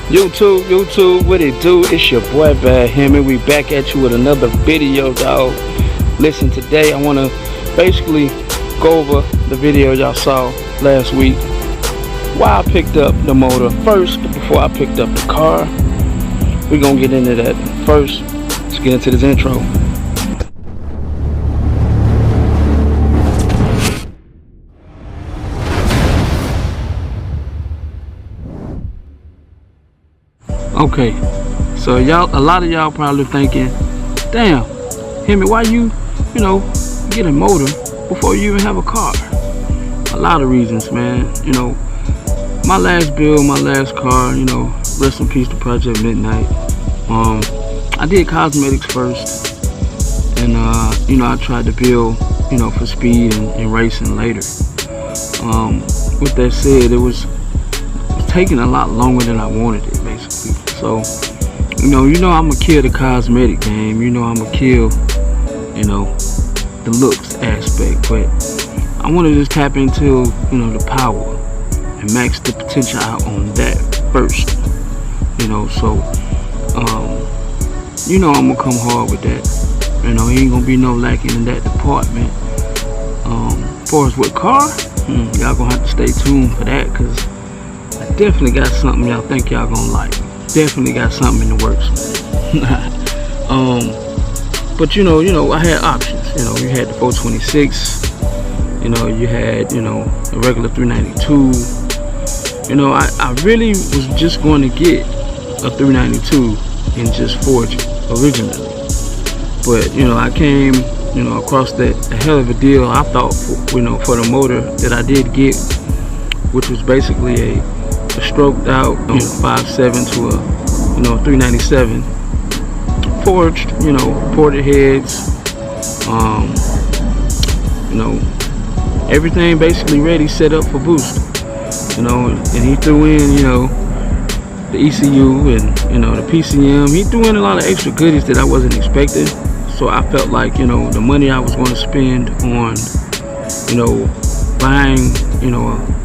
YouTube, what it do? It's your boy Bad Hemi. We back at you with another video, dog. Listen, today I want to basically go over the video y'all saw last week. Why I picked up the motor first before I picked up the car. We're gonna get into that first. Let's get into this intro. Okay, so y'all, a lot of y'all probably thinking, damn, Hemi, why you get a motor before you even have a car? A lot of reasons, man. My last build, my last car, rest in peace to Project Midnight. I did cosmetics first, and I tried to build, for speed and racing later. With that said, it was taking a lot longer than I wanted it, basically. So, I'ma kill the cosmetic game. I'ma kill, the looks aspect. But I want to just tap into, the power and max the potential out on that first. So, I'm gonna come hard with that. Ain't gonna be no lacking in that department. As far as what car, y'all gonna have to stay tuned for that, cause I definitely got something y'all think y'all gonna like. Definitely got something in the works. But I had options. You had the 426. You had a regular 392. I really was just going to get a 392 and just forge it originally. But I came across a hell of a deal. I thought for the motor that I did get, which was basically a stroked out 5.7 to a 397 forged, ported heads, everything basically ready, set up for boost, and he threw in the ECU and the PCM. He threw in a lot of extra goodies that I wasn't expecting. So I felt like the money I was going to spend on buying,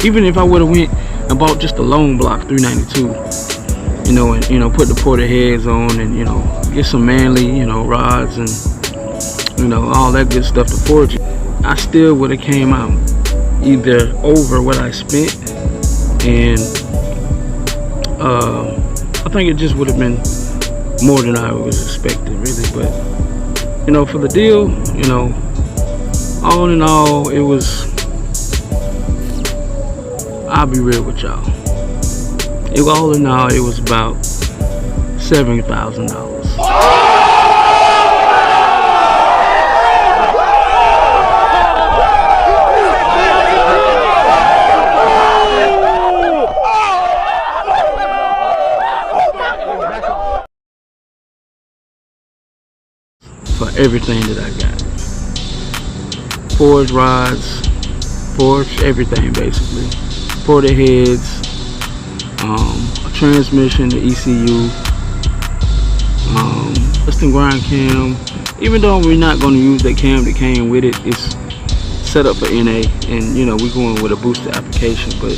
even if I would have went and bought just a lone block 392, and put the ported heads on and get some manly rods and all that good stuff to forge it, I still would have came out either over what I spent, and I think it just would have been more than I was expecting, really. But for the deal, all in all, it was, I'll be real with y'all, all in all, it was about $70,000. For everything that I got. Forged rods, forged everything basically. Ported heads, a transmission, the ECU, piston grind cam. Even though we're not going to use that cam that came with it, it's set up for NA, and we're going with a booster application. But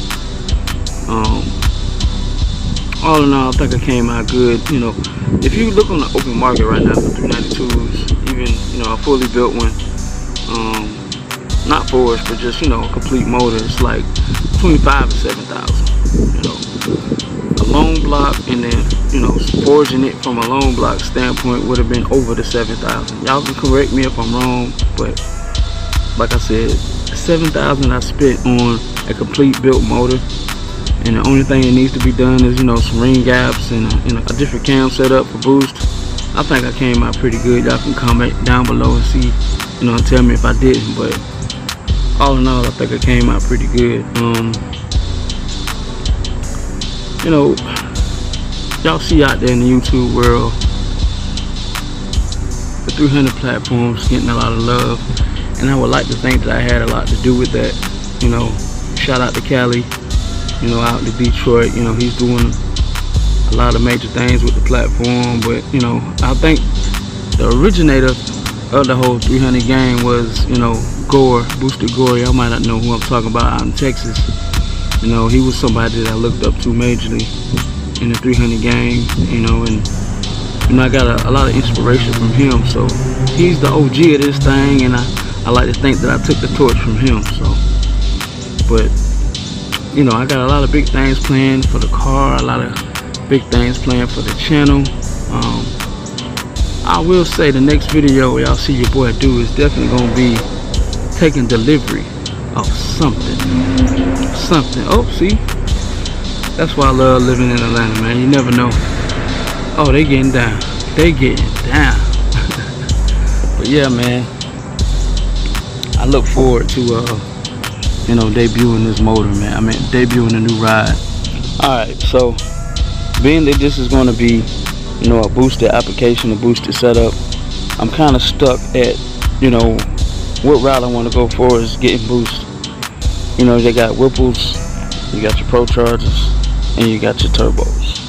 all in all, I think I came out good. If you look on the open market right now for 392s, even a fully built one, not forged, but just a complete motor, it's like between $5,000 and $7,000. A lone block, and then forging it from a lone block standpoint would have been over the $7,000. Y'all can correct me if I'm wrong, but like I said, $7,000 I spent on a complete built motor. And the only thing that needs to be done is, some ring gaps and a different cam setup for boost. I think I came out pretty good. Y'all can comment down below and see, and tell me if I didn't. But all in all, I think I came out pretty good. Y'all see out there in the YouTube world, the 300 platforms getting a lot of love, and I would like to think that I had a lot to do with that. Shout out to Cali. Out to Detroit, he's doing a lot of major things with the platform. But I think the originator of the whole 300 game was Gore, Booster Gore. Y'all might not know who I'm talking about, out in Texas. He was somebody that I looked up to majorly. in the 300 game, you know, and you know, I got a lot of inspiration from him. So he's the OG of this thing, and I like to think that I took the torch from him. So, but you know, I got a lot of big things planned for the car, a lot of big things planned for the channel. I will say the next video y'all see your boy do is definitely gonna be taking delivery of something. Oh, see, that's why I love living in Atlanta, man. You never know. Oh, they getting down. They getting down. But yeah, man, I look forward to you know, debuting this motor, man. I mean, debuting a new ride. Alright, so being that this is going to be, you know, a boosted application, a boosted setup, I'm kind of stuck at, you know, what route I want to go for is getting boost. You know, they got Whipples, you got your Pro Chargers, and you got your turbos.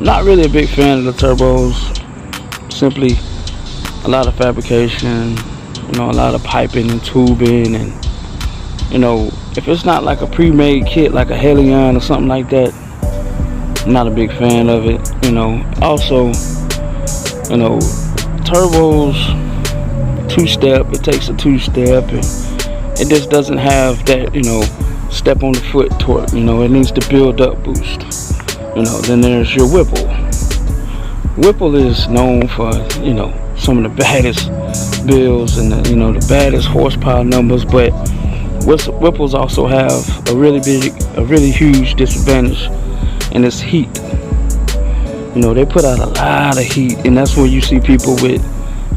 Not really a big fan of the turbos. Simply a lot of fabrication, you know, a lot of piping and tubing, and you know, if it's not like a pre-made kit like a Helion or something like that, I'm not a big fan of it. You know, also, you know, turbos, two-step, it takes a two-step, and it just doesn't have that, you know, step on the foot torque. You know, it needs to build up boost. You know, then there's your Whipple. Whipple is known for, you know, some of the baddest builds and the, you know, the baddest horsepower numbers, but Whipples also have a really huge disadvantage, and it's heat. You know, they put out a lot of heat, and that's when you see people with,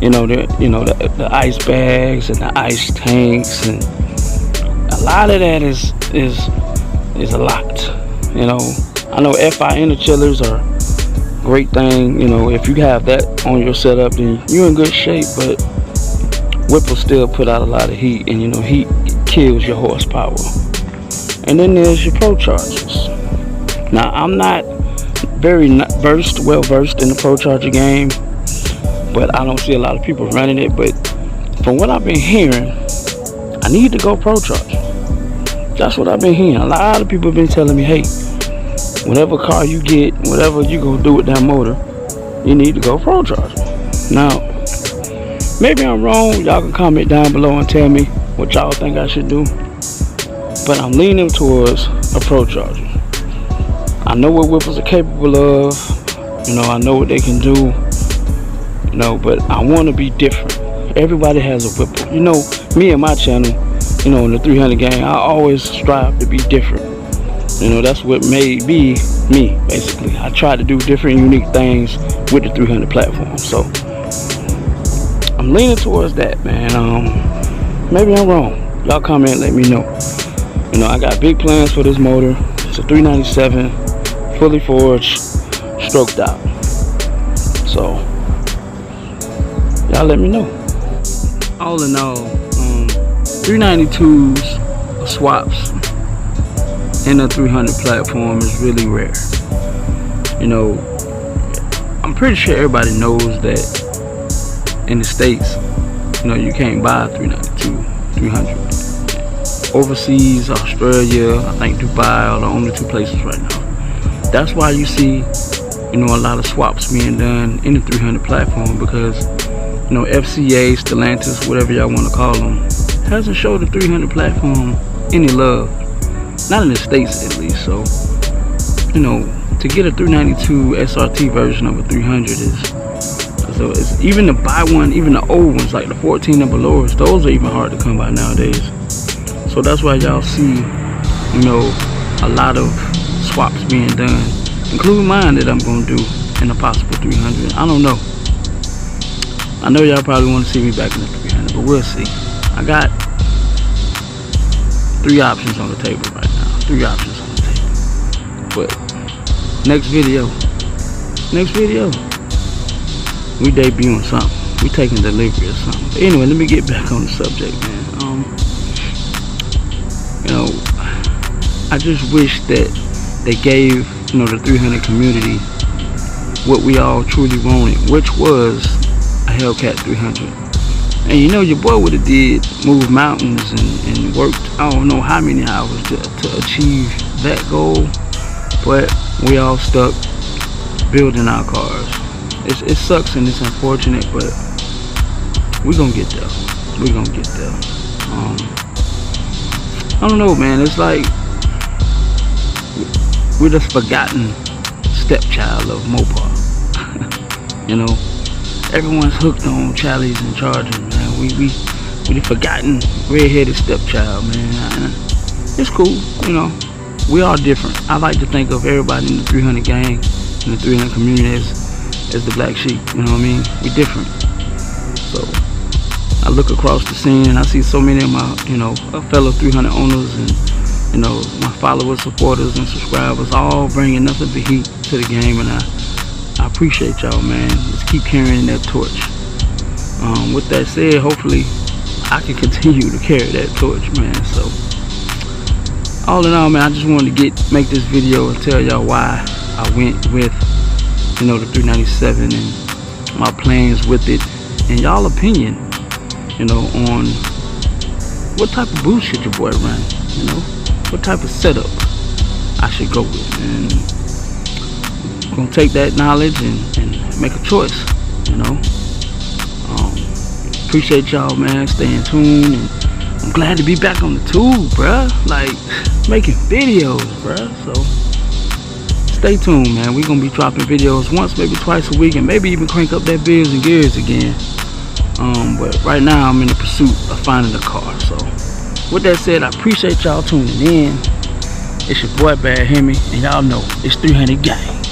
you know, the ice bags and the ice tanks, and a lot of that is a lot. You know, I know FI inner chillers are a great thing. You know, if you have that on your setup, then you're in good shape. But Whipple still put out a lot of heat, and you know, heat kills your horsepower. And then there's your Pro Chargers. Now, I'm not well versed in the Pro Charger game, but I don't see a lot of people running it. But from what I've been hearing, I need to go Pro Charger. That's what I've been hearing. A lot of people have been telling me, hey, whatever car you get, whatever you gonna do with that motor, you need to go Pro Charger. Now, maybe I'm wrong. Y'all can comment down below and tell me what y'all think I should do. But I'm leaning towards a Pro Charger. I know what Whipples are capable of. You know, I know what they can do. You know, but I want to be different. Everybody has a Whipple. You know, me and my channel, you know, in the 300 game, I always strive to be different. You know, that's what made me, basically. I try to do different, unique things with the 300 platform. So I'm leaning towards that, man. Maybe I'm wrong. Y'all comment and let me know. You know, I got big plans for this motor. It's a 397, fully forged, stroked out. So y'all let me know. All in all, 392s swaps in a 300 platform is really rare. You know, I'm pretty sure everybody knows that in the States, you know, you can't buy a 392, 300. Overseas, Australia, I think Dubai are the only two places right now. That's why you see, you know, a lot of swaps being done in the 300 platform, because, you know, FCA, Stellantis, whatever y'all want to call them, hasn't showed the 300 platform any love. Not in the States, at least. So, you know, to get a 392 SRT version of a 300 is even to buy one, even the old ones like the 14 and below, those are even hard to come by nowadays. So that's why y'all see, you know, a lot of swaps being done, including mine that I'm gonna do in a possible 300. I don't know. I know y'all probably want to see me back in the 300, but we'll see. I got 3 options on the table right now. 3 options on the table. But next video, we debuting something. We taking delivery of something. But anyway, let me get back on the subject, man. You know, I just wish that they gave, you know, the 300 community what we all truly wanted, which was a Hellcat 300. And you know, your boy would have did move mountains and worked I don't know how many hours to achieve that goal. But we all stuck building our cars. It sucks and it's unfortunate, but we're gonna get there. We're gonna get there. I don't know, man. It's like we're the forgotten stepchild of Mopar. You know, everyone's hooked on Charlies and Chargers, man. We the forgotten red-headed stepchild, man. It's cool, you know. We are different. I like to think of everybody in the 300 gang, in the 300 community as the black sheep. You know what I mean? We different. So I look across the scene and I see so many of my, you know, fellow 300 owners and, you know, my followers, supporters, and subscribers all bringing nothing but heat to the game, and I appreciate y'all, man. Just keep carrying that torch. With that said, hopefully I can continue to carry that torch, man. So all in all, man, I just wanted to make this video and tell y'all why I went with, you know, the 397 and my plans with it, and y'all opinion, you know, on what type of boost should your boy run, you know, what type of setup I should go with, and I'm gonna take that knowledge and make a choice, you know. Appreciate y'all, man, staying tuned, and I'm glad to be back on the tube, bruh, like making videos, bruh. So stay tuned, man. We're gonna be dropping videos once, maybe twice a week, and maybe even crank up that Bills and Gears again. But right now I'm in the pursuit of finding a car. So with that said, I appreciate y'all tuning in. It's your boy Bad Hemi, and y'all know it's 300 gang.